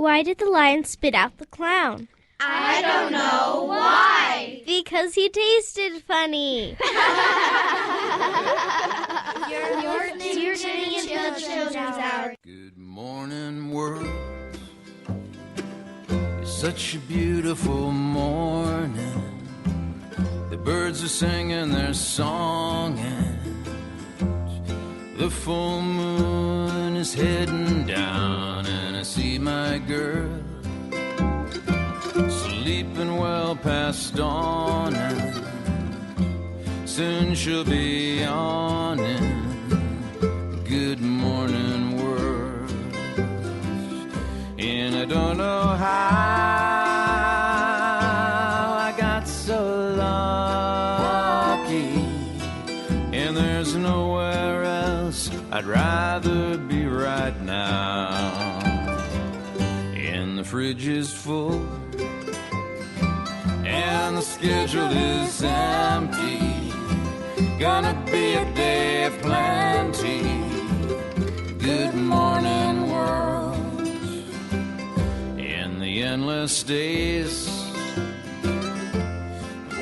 Why did the lion spit out the clown? I don't know. Why? Because he tasted funny. You're tuning into the Children's Hour. Good morning, world. It's such a beautiful morning. The birds are singing their song, and the full moon is heading down, and I see my girl sleeping well past dawn, and soon she'll be yawning. Good morning, world. And I don't know how I got so lucky, and there's nowhere else I'd rather be right now. And the fridge is full, and the schedule is empty. Gonna be a day of plenty. Good morning, world. In the endless days,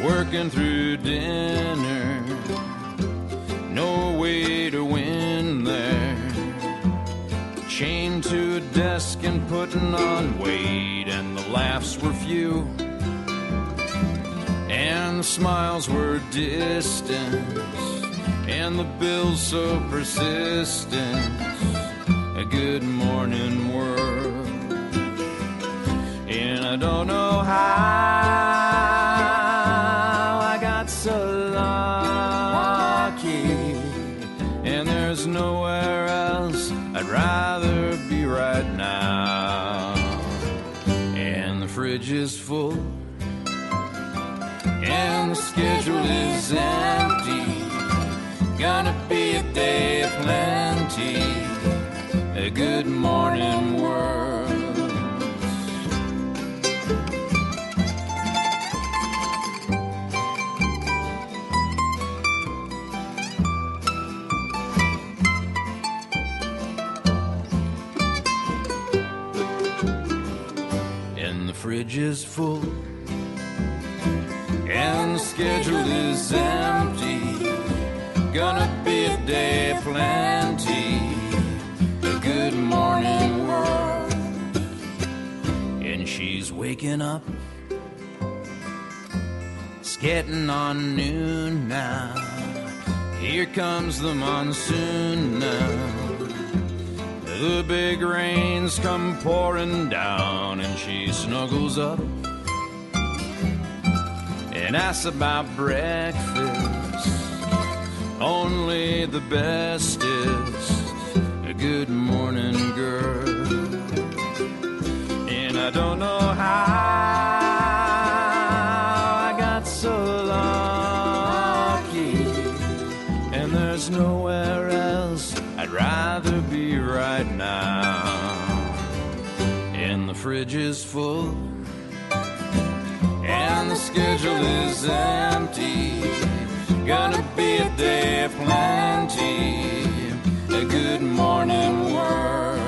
working through dinner, no way to win there. Chained to a desk and putting on weight, and the laughs were few, and the smiles were distant, and the bills so persistent. A good morning, world. And I don't know how I got so lucky, and there's nowhere else I'd rather be right now. And the fridge is full, and the schedule is empty. Gonna be a day of plenty. A good morning, world. And the fridge is full, and the schedule is empty. Gonna be a day of plenty. A good morning, world. And she's waking up. It's getting on noon now. Here comes the monsoon now. The big rains come pouring down, and she snuggles up and asks about breakfast. Only the bestest. A good morning, girl. And I don't know how I got so lucky, and there's nowhere else I'd rather be right now. And the fridge is full, and the schedule is empty. Gonna be a day of plenty. A good morning, world.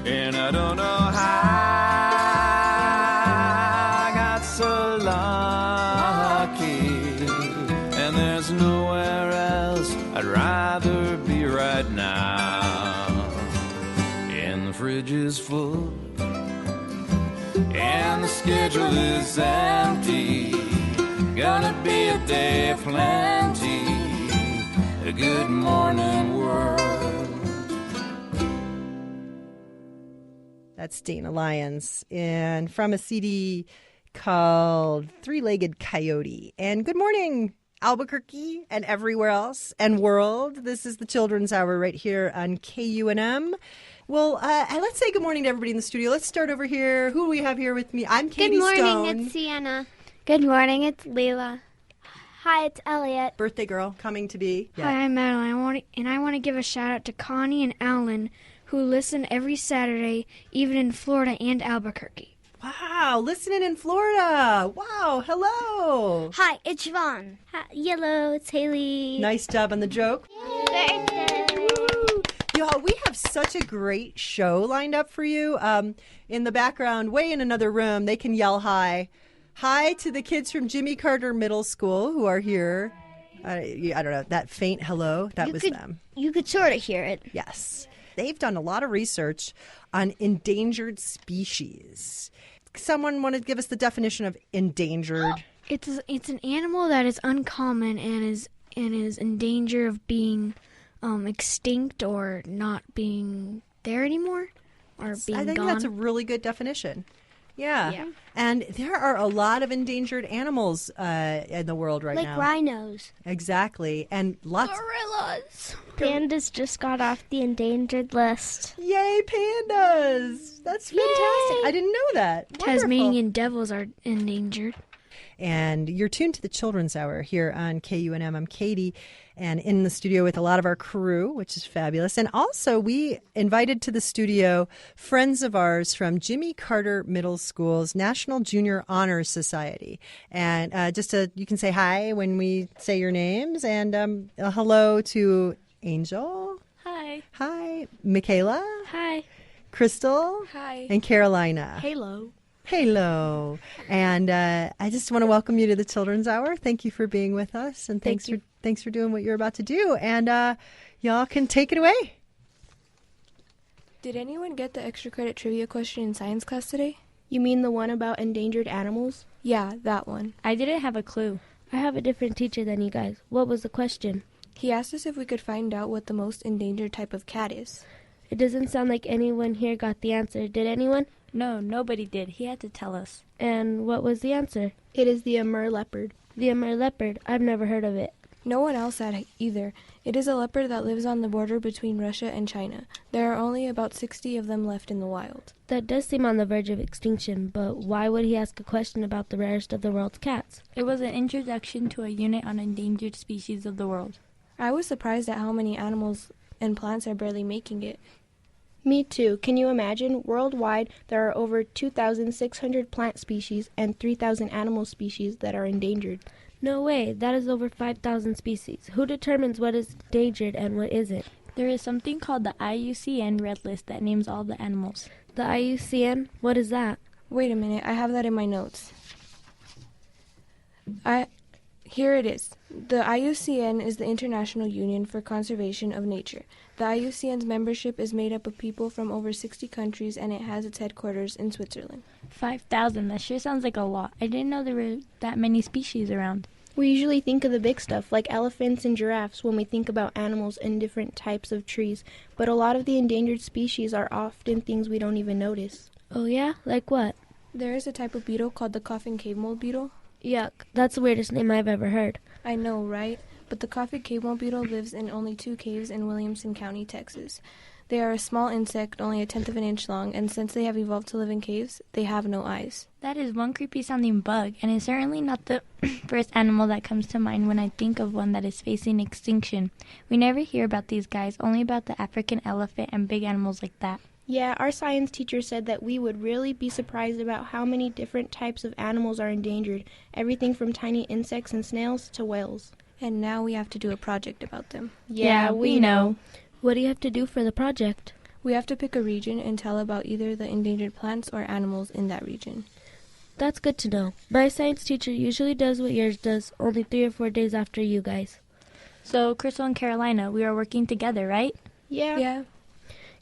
And I don't know how I got so lucky, and there's nowhere else I'd rather be right now. And the fridge is full, and the schedule is empty. Gonna be a day of plenty. A good morning, world. That's Dana Lyons, and from a CD called Three-Legged Coyote. And good morning, Albuquerque and everywhere else and world. This is the Children's Hour right here on KUNM. Well, let's say good morning to everybody in the studio. Let's start over here. Who do we have here with me? I'm Katie Stone. Good morning, it's Sienna. Good morning, it's Leela. Hi, it's Elliot. Birthday girl coming to be. Yeah. Hi, I'm Madeline. I want to give a shout out to Connie and Alan, who listen every Saturday, even in Florida and Albuquerque. Wow, listening in Florida. Wow, hello. Hi, it's Siobhan. Hi, Yellow, it's Haley. Nice job on the joke. Birthday. You Y'all, we have such a great show lined up for you. In the background, way in another room, they can yell hi. Hi to the kids from Jimmy Carter Middle School who are here. I don't know, that faint hello, that was them. You could sort of hear it. Yes. They've done a lot of research on endangered species. Someone want to give us the definition of endangered? It's an animal that is uncommon and is in danger of being extinct or not being there anymore or being I think gone. that's a really good definition. Yeah. And there are a lot of endangered animals in the world right now. Like rhinos. Exactly. And lots. Gorillas. Pandas just got off the endangered list. Yay, pandas. That's fantastic. Yay. I didn't know that. Wonderful. Tasmanian devils are endangered. And you're tuned to the Children's Hour here on KUNM. I'm Katie, and in the studio with a lot of our crew, which is fabulous. And also, we invited to the studio friends of ours from Jimmy Carter Middle School's National Junior Honor Society. And you can say hi when we say your names. And a hello to Angel. Hi. Hi. Michaela. Hi. Crystal. Hi. And Carolina. Hello. Hello. And I just want to welcome you to the Children's Hour. Thank you for being with us, and thanks for doing what you're about to do. And y'all can take it away. Did anyone get the extra credit trivia question in science class today? You mean the one about endangered animals? Yeah, that one. I didn't have a clue. I have a different teacher than you guys. What was the question? He asked us if we could find out what the most endangered type of cat is. It doesn't sound like anyone here got the answer. Did anyone? No, nobody did. He had to tell us. And what was the answer? It is the Amur leopard. The Amur leopard. I've never heard of it. No one else had either. It is a leopard that lives on the border between Russia and China. There are only about 60 of them left in the wild. That does seem on the verge of extinction, but why would he ask a question about the rarest of the world's cats? It was an introduction to a unit on endangered species of the world. I was surprised at how many animals and plants are barely making it. Me too. Can you imagine? Worldwide, there are over 2,600 plant species and 3,000 animal species that are endangered. No way. That is over 5,000 species. Who determines what is endangered and what isn't? There is something called the IUCN Red List that names all the animals. The IUCN? What is that? Wait a minute. I have that in my notes. Here it is. The IUCN is the International Union for Conservation of Nature. The IUCN's membership is made up of people from over 60 countries, and it has its headquarters in Switzerland. 5,000. That sure sounds like a lot. I didn't know there were that many species around. We usually think of the big stuff, like elephants and giraffes, when we think about animals and different types of trees. But a lot of the endangered species are often things we don't even notice. Oh yeah? Like what? There is a type of beetle called the coffin cave mole beetle. Yuck. That's the weirdest name I've ever heard. I know, right? But the coffin cave mole beetle lives in only 2 caves in Williamson County, Texas. They are a small insect, only 1/10 of an inch long, and since they have evolved to live in caves, they have no eyes. That is one creepy sounding bug, and is certainly not the first animal that comes to mind when I think of one that is facing extinction. We never hear about these guys, only about the African elephant and big animals like that. Yeah, our science teacher said that we would really be surprised about how many different types of animals are endangered, everything from tiny insects and snails to whales. And now we have to do a project about them. Yeah, we know. What do you have to do for the project? We have to pick a region and tell about either the endangered plants or animals in that region. That's good to know. My science teacher usually does what yours does, only 3 or 4 days after you guys. So, Crystal and Carolina, we are working together, right? Yeah.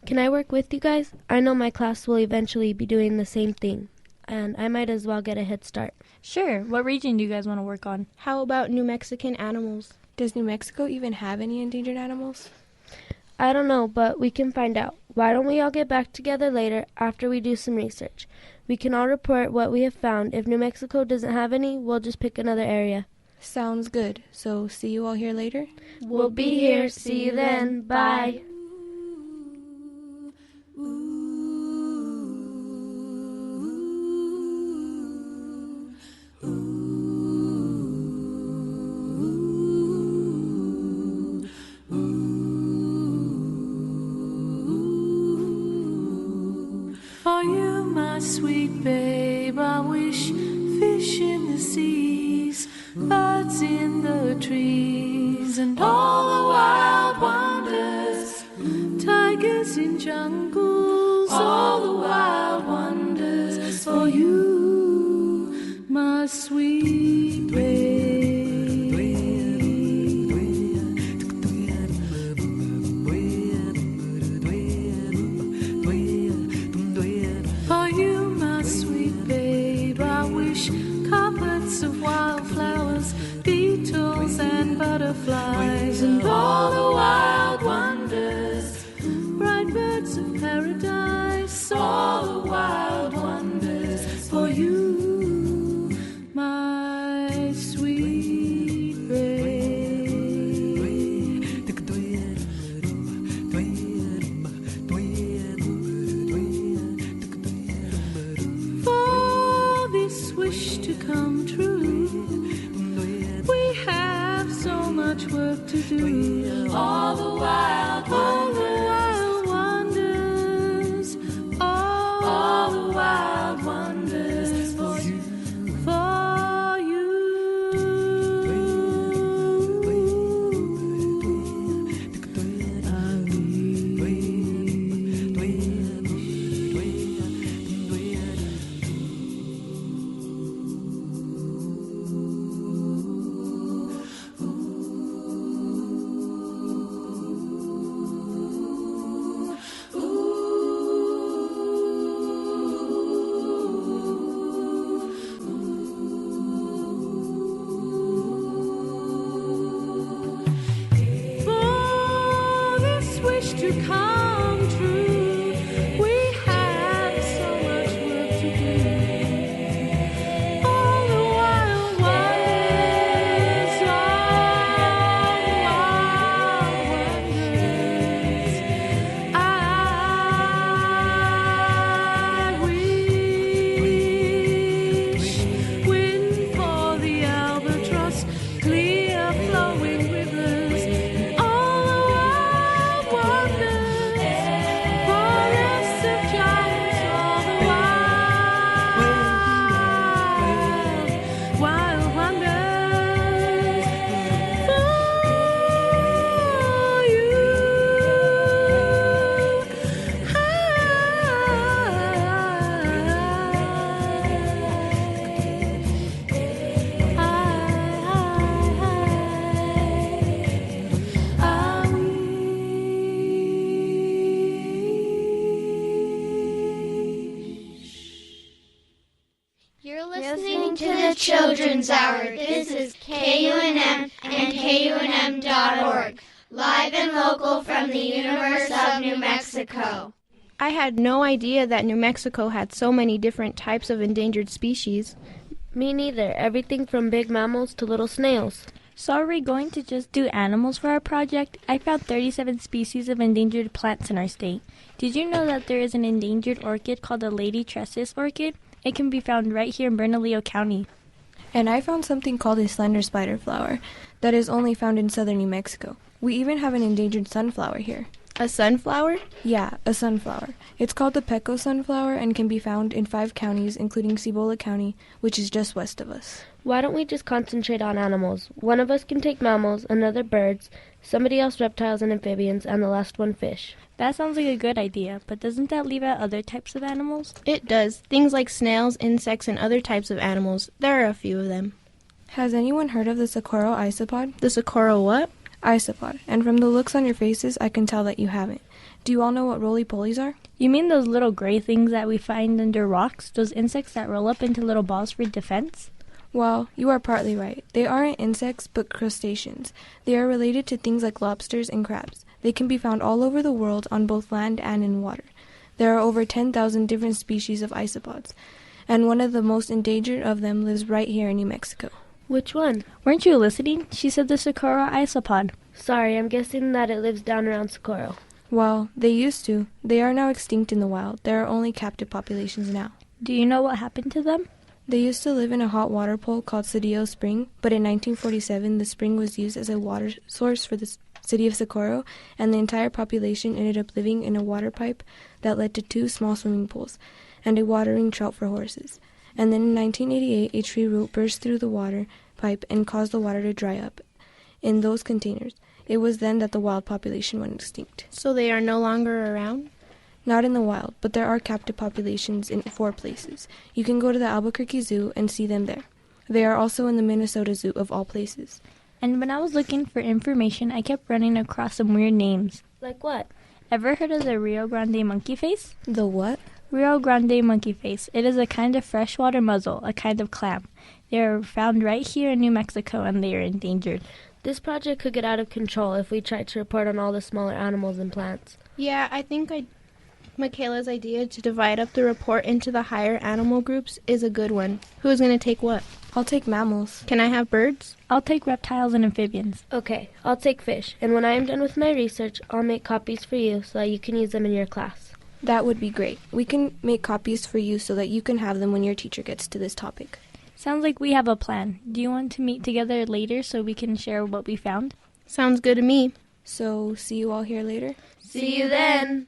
Can I work with you guys? I know my class will eventually be doing the same thing, and I might as well get a head start. Sure. What region do you guys want to work on? How about New Mexican animals? Does New Mexico even have any endangered animals? I don't know, but we can find out. Why don't we all get back together later after we do some research? We can all report what we have found. If New Mexico doesn't have any, we'll just pick another area. Sounds good. So, see you all here later? We'll be here. See you then. Bye. For you, my sweet babe, I wish fish in the seas, birds in the trees, and all the wild wonders, tigers tigers in jungles, all the wild wonders for you, my sweet babe. For you, my sweet babe, I wish carpets of wildflowers, beetles and butterflies, and all the wild wonders, bright birds of paradise, all the wild wonders for you, my sweet babe. For this wish to come true, we have so much work to do. All the wild wonders, all the wild wonders for you, for you. For this wish to come true, we have so much work to do. All the wild wonders, all the wild wonders. I wish, wind for the albatross, clear flowing rivers, and all the wild wonders, forests of giants, all the wild wonders for you. You're listening to the Children's Hour. This is KUNM and KUNM.org, live and local from the universe of New Mexico. I had no idea that New Mexico had so many different types of endangered species. Me neither. Everything from big mammals to little snails. So are we going to just do animals for our project? I found 37 species of endangered plants in our state. Did you know that there is an endangered orchid called the Lady Tresses orchid? It can be found right here in Bernalillo County. And I found something called a slender spider flower that is only found in southern New Mexico. We even have an endangered sunflower here. A sunflower? Yeah, a sunflower. It's called the Peco sunflower and can be found in 5 counties, including Cibola County, which is just west of us. Why don't we just concentrate on animals? One of us can take mammals, another birds, somebody else reptiles and amphibians, and the last one fish. That sounds like a good idea, but doesn't that leave out other types of animals? It does. Things like snails, insects, and other types of animals. There are a few of them. Has anyone heard of the Socorro isopod? The Socorro what? Isopod. And from the looks on your faces, I can tell that you haven't. Do you all know what roly-polies are? You mean those little gray things that we find under rocks? Those insects that roll up into little balls for defense? Well, you are partly right. They aren't insects, but crustaceans. They are related to things like lobsters and crabs. They can be found all over the world on both land and in water. There are over 10,000 different species of isopods, and one of the most endangered of them lives right here in New Mexico. Which one? Weren't you listening? She said the Socorro isopod. Sorry, I'm guessing that it lives down around Socorro. Well, they used to. They are now extinct in the wild. There are only captive populations now. Do you know what happened to them? They used to live in a hot water pool called Cedillo Spring, but in 1947 the spring was used as a water source for the city of Socorro, and the entire population ended up living in a water pipe that led to 2 small swimming pools and a watering trough for horses. And then in 1988 a tree root burst through the water pipe and caused the water to dry up in those containers. It was then that the wild population went extinct. So they are no longer around? Not in the wild, but there are captive populations in 4 places. You can go to the Albuquerque Zoo and see them there. They are also in the Minnesota Zoo, of all places. And when I was looking for information, I kept running across some weird names. Like what? Ever heard of the Rio Grande monkey face? The what? Rio Grande monkey face. It is a kind of freshwater mussel, a kind of clam. They are found right here in New Mexico, and they are endangered. This project could get out of control if we tried to report on all the smaller animals and plants. Yeah, I think Michaela's idea to divide up the report into the higher animal groups is a good one. Who's going to take what? I'll take mammals. Can I have birds? I'll take reptiles and amphibians. Okay, I'll take fish, and when I am done with my research, I'll make copies for you so that you can use them in your class. That would be great. We can make copies for you so that you can have them when your teacher gets to this topic. Sounds like we have a plan. Do you want to meet together later so we can share what we found? Sounds good to me. So, see you all here later? See you then!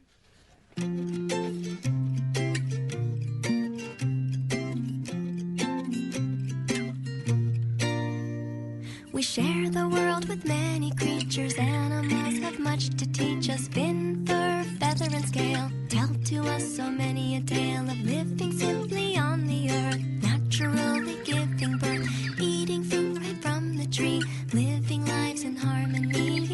We share the world with many creatures. Animals have much to teach us. Fin, fur, feather, and scale tell to us so many a tale of living simply on the earth, naturally giving birth, eating fruit right from the tree, living lives in harmony.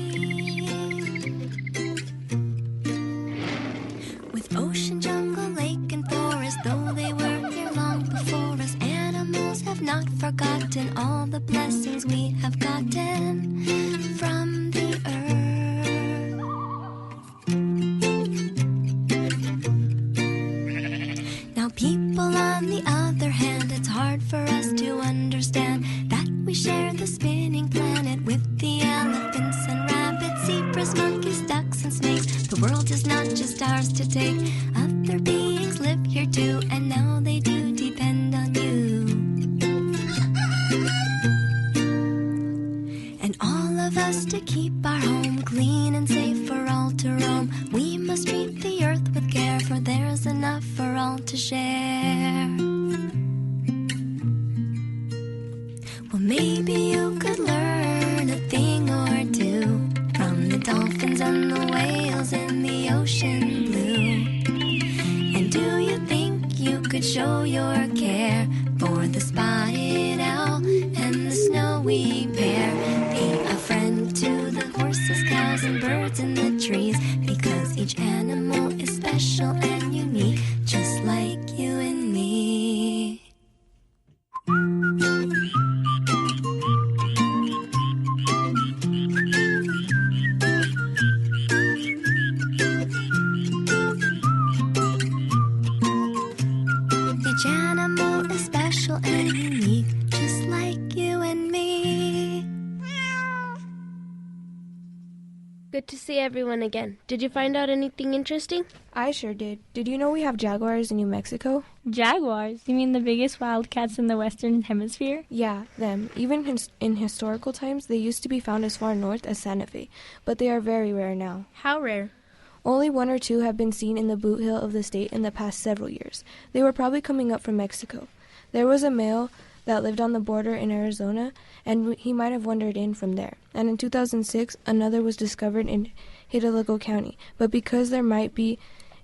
With ocean, jungle, lake, and forest, though they were here long before us, animals have not forgotten all the blessings we have gotten from the earth. Now people, on the other hand, it's hard for us to understand that we share the spinning planet with the elephants and rabbits, zebras, monkeys, ducks, and snakes. The world is not just ours to take. Other beings live here too, and now they do depend on you. And all of us, to keep our home clean and safe for all to roam, we must treat the earth with care, for there's enough for all to share. Well, maybe you could learn a thing or two from the dolphins and the whales in the ocean blue. And do you think you could show your care for the spotted owl and the snowy bear? Be a friend to the horses, cows, and birds in the trees, because each animal is special and unique, just like you and me. Each animal is special and unique, just like you and me. Good to see everyone again. Did you find out anything interesting? I sure did. Did you know we have jaguars in New Mexico? Jaguars? You mean the biggest wildcats in the Western Hemisphere? Yeah, them. Even in historical times, they used to be found as far north as Santa Fe, but they are very rare now. How rare? Only 1 or 2 have been seen in the boot hill of the state in the past several years. They were probably coming up from Mexico. There was a male that lived on the border in Arizona, and he might have wandered in from there. And in 2006, another was discovered in Hidalgo County. But because there might be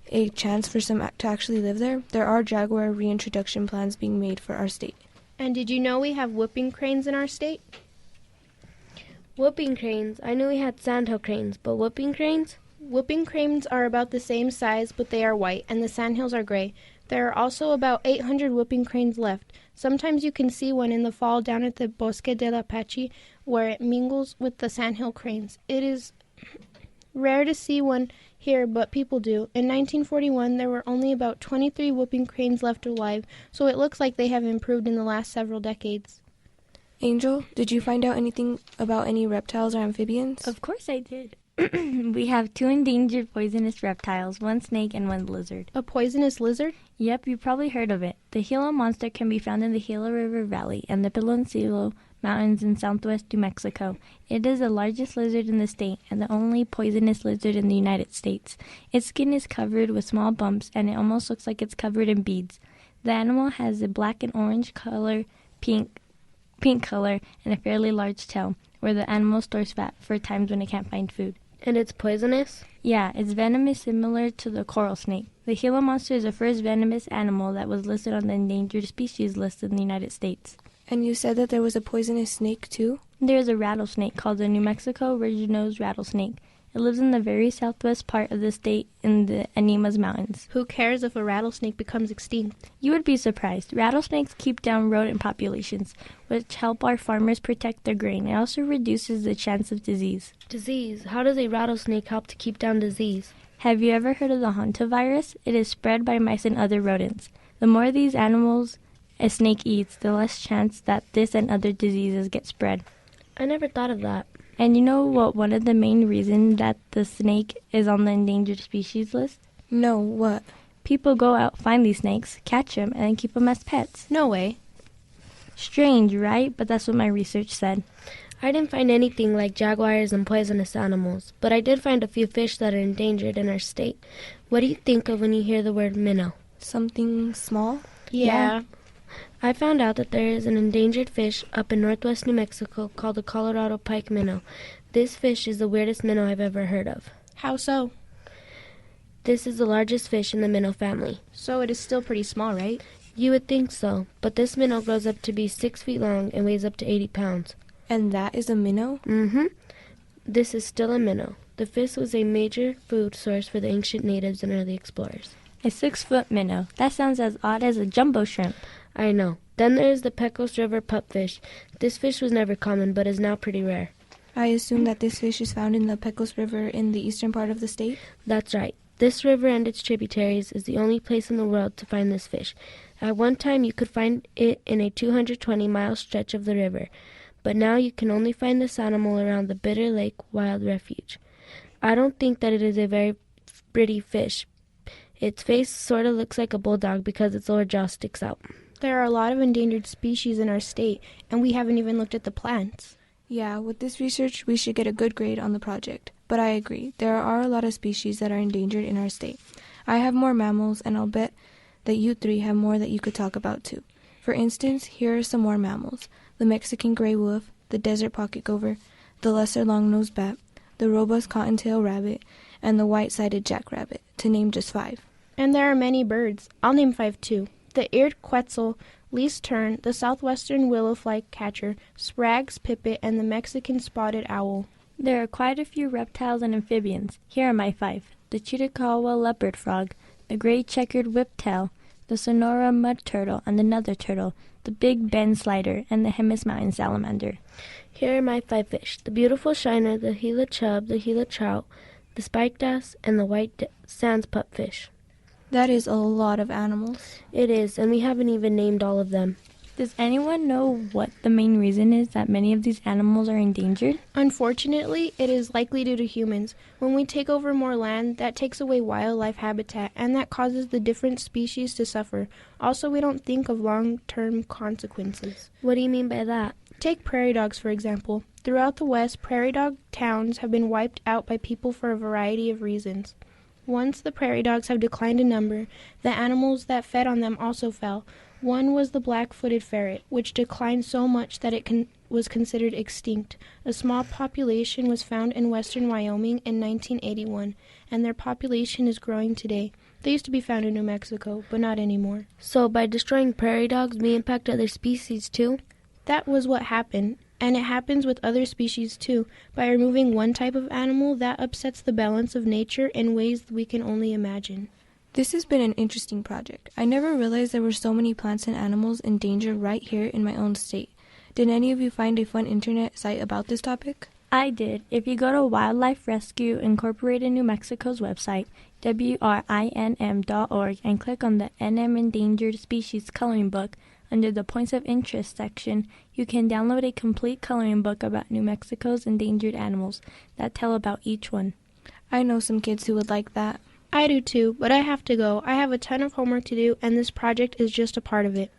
a chance for some to actually live there, there are jaguar reintroduction plans being made for our state. And did you know we have whooping cranes in our state? Whooping cranes? I knew we had sandhill cranes, but whooping cranes? Whooping cranes are about the same size, but they are white, and the sandhills are gray. There are also about 800 whooping cranes left. Sometimes you can see one in the fall down at the Bosque del Apache, where it mingles with the sandhill cranes. It is rare to see one here, but people do. In 1941, there were only about 23 whooping cranes left alive, so it looks like they have improved in the last several decades. Angel, did you find out anything about any reptiles or amphibians? Of course I did. We have 2 endangered poisonous reptiles, 1 snake and 1 lizard. A poisonous lizard? Yep, you've probably heard of it. The Gila monster can be found in the Gila River Valley and the Piloncillo Mountains in southwest New Mexico. It is the largest lizard in the state and the only poisonous lizard in the United States. Its skin is covered with small bumps and it almost looks like it's covered in beads. The animal has a black and orange color, pink color, and a fairly large tail. where the animal stores fat for times when it can't find food. And it's poisonous? Yeah, its venom is similar to the coral snake. The Gila monster is the first venomous animal that was listed on the endangered species list in the United States. And you said that there was a poisonous snake, too? There is a rattlesnake called the New Mexico ridge-nosed rattlesnake. It lives in the very southwest part of the state in the Animas Mountains. Who cares if a rattlesnake becomes extinct? You would be surprised. Rattlesnakes keep down rodent populations, which help our farmers protect their grain. It also reduces the chance of disease. Disease? How does a rattlesnake help to keep down disease? Have you ever heard of the hantavirus? It is spread by mice and other rodents. The more of these animals a snake eats, the less chance that this and other diseases get spread. I never thought of that. And you know what one of the main reasons that the snake is on the endangered species list? No, what? People go out, find these snakes, catch them, and then keep them as pets. No way. Strange, right? But that's what my research said. I didn't find anything like jaguars and poisonous animals, but I did find a few fish that are endangered in our state. What do you think of when you hear the word minnow? Something small? Yeah. I found out that there is an endangered fish up in northwest New Mexico called the Colorado pike minnow. This fish is the weirdest minnow I've ever heard of. How so? This is the largest fish in the minnow family. So it is still pretty small, right? You would think so, but this minnow grows up to be 6 feet long and weighs up to 80 pounds. And that is a minnow? Mm-hmm. This is still a minnow. The fish was a major food source for the ancient natives and early explorers. A 6-foot minnow. That sounds as odd as a jumbo shrimp. I know. Then there is the Pecos River pupfish. This fish was never common, but is now pretty rare. I assume that this fish is found in the Pecos River in the eastern part of the state? That's right. This river and its tributaries is the only place in the world to find this fish. At one time, you could find it in a 220-mile stretch of the river, but now you can only find this animal around the Bitter Lake Wild Refuge. I don't think that it is a very pretty fish. Its face sort of looks like a bulldog because its lower jaw sticks out. There are a lot of endangered species in our state, and we haven't even looked at the plants. Yeah, with this research, we should get a good grade on the project. But I agree, there are a lot of species that are endangered in our state. I have more mammals, and I'll bet that you three have more that you could talk about too. For instance, here are some more mammals. The Mexican gray wolf, the desert pocket gopher, the lesser long-nosed bat, the robust cottontail rabbit, and the white-sided jackrabbit, to name just 5. And there are many birds. I'll name 5 too. The eared quetzal, least tern, the southwestern willow flycatcher, Sprague's pipit, and the Mexican spotted owl. There are quite a few reptiles and amphibians. Here are my 5. The Chiricahua leopard frog, the gray checkered whiptail, the Sonora mud turtle and the nether turtle, the big bend slider, and the Jemez mountain salamander. Here are my 5 fish. The beautiful shiner, the Gila chub, the Gila trout, the spiked bass, and the white sands pupfish. That is a lot of animals. It is, and we haven't even named all of them. Does anyone know what the main reason is that many of these animals are endangered? Unfortunately, it is likely due to humans. When we take over more land, that takes away wildlife habitat, and that causes the different species to suffer. Also, we don't think of long-term consequences. What do you mean by that? Take prairie dogs, for example. Throughout the West, prairie dog towns have been wiped out by people for a variety of reasons. Once the prairie dogs have declined in number, the animals that fed on them also fell. One was the black-footed ferret, which declined so much that it was considered extinct. A small population was found in western Wyoming in 1981, and their population is growing today. They used to be found in New Mexico, but not anymore. So by destroying prairie dogs, we impact other species too? That was what happened, and it happens with other species too. By removing one type of animal, that upsets the balance of nature in ways we can only imagine. This has been an interesting project. I never realized there were so many plants and animals in danger right here in my own state. Did any of you find a fun internet site about this topic? I did. If you go to Wildlife Rescue Incorporated New Mexico's website, WRINM.org, and click on the NM Endangered Species Coloring Book, under the Points of Interest section, you can download a complete coloring book about New Mexico's endangered animals that tell about each one. I know some kids who would like that. I do too, but I have to go. I have a ton of homework to do, and this project is just a part of it.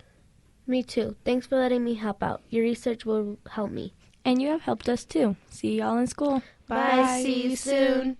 Me too. Thanks for letting me help out. Your research will help me. And you have helped us too. See y'all in school. Bye. See you soon.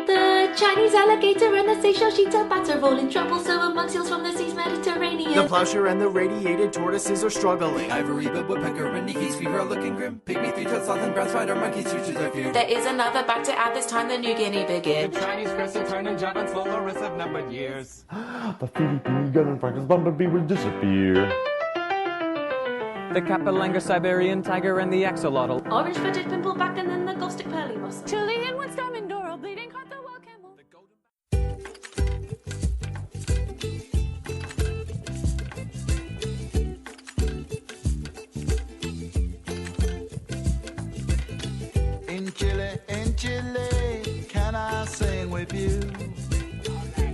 The Chinese alligator and the Seychelles sheet-tail bats are rolling troublesome among seals from the seas Mediterranean. The plowshare and the radiated tortoises are struggling. Ivory-billed woodpecker and Nikki's fever are looking grim. Pygmy three-tailed sloth and brown spider monkeys futures are feared. There is another bag to add, this time the New Guinea bigot. The Chinese crescent tern and Javan slow loris have numbered years. The Philippine gun and Franken's bumblebee will disappear. The Capilanga Siberian tiger and the axolotl. Orange-footed pimpleback and then the Gothic pearly mussel. Chilean wood stomach doral, bleeding heart the wild camel. In Chile, can I sing with you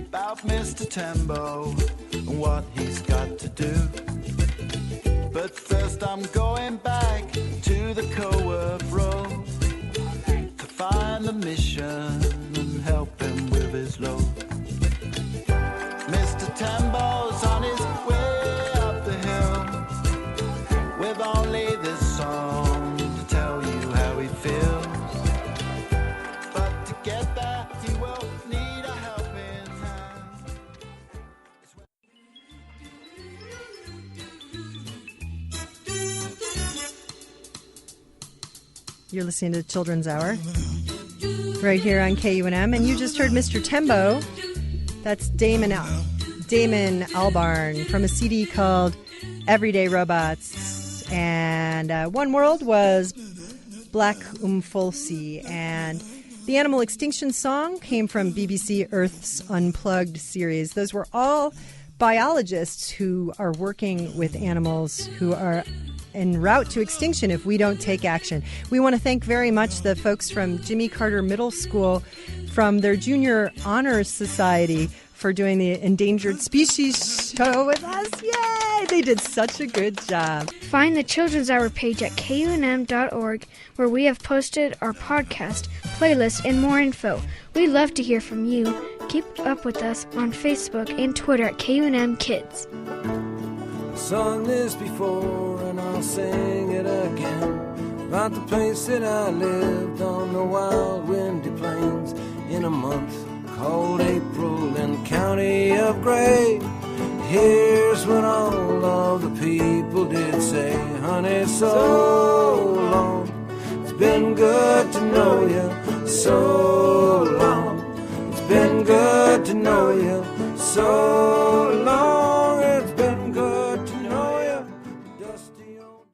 about Mr. Tembo and what he's got to do? But first I'm going back to the co-work road to find the mission and help him with his load. Mr. Tembo's on his way up the hill with only this song to tell you how he feels. But to get there he will need a helping hand. You're listening to Children's Hour right here on KUNM, and you just heard Mr. Tembo. That's Damon Albarn from a CD called Everyday Robots, and One World was Black Folsi, and the Animal Extinction song came from BBC Earth's Unplugged series. Those were all biologists who are working with animals who are en route to extinction if we don't take action. We want to thank very much the folks from Jimmy Carter Middle School from their Junior Honors Society for doing the Endangered Species show with us. Yay! They did such a good job. Find the Children's Hour page at kunm.org, where we have posted our podcast, playlist, and more info. We'd love to hear from you. Keep up with us on Facebook and Twitter at KUNM Kids. Sung this before and I'll sing it again, about the place that I lived on the wild windy plains in a month called April in the county of Gray. Here's what all of the people did say: honey, so long, it's been good to know you, so long, it's been good to know you, so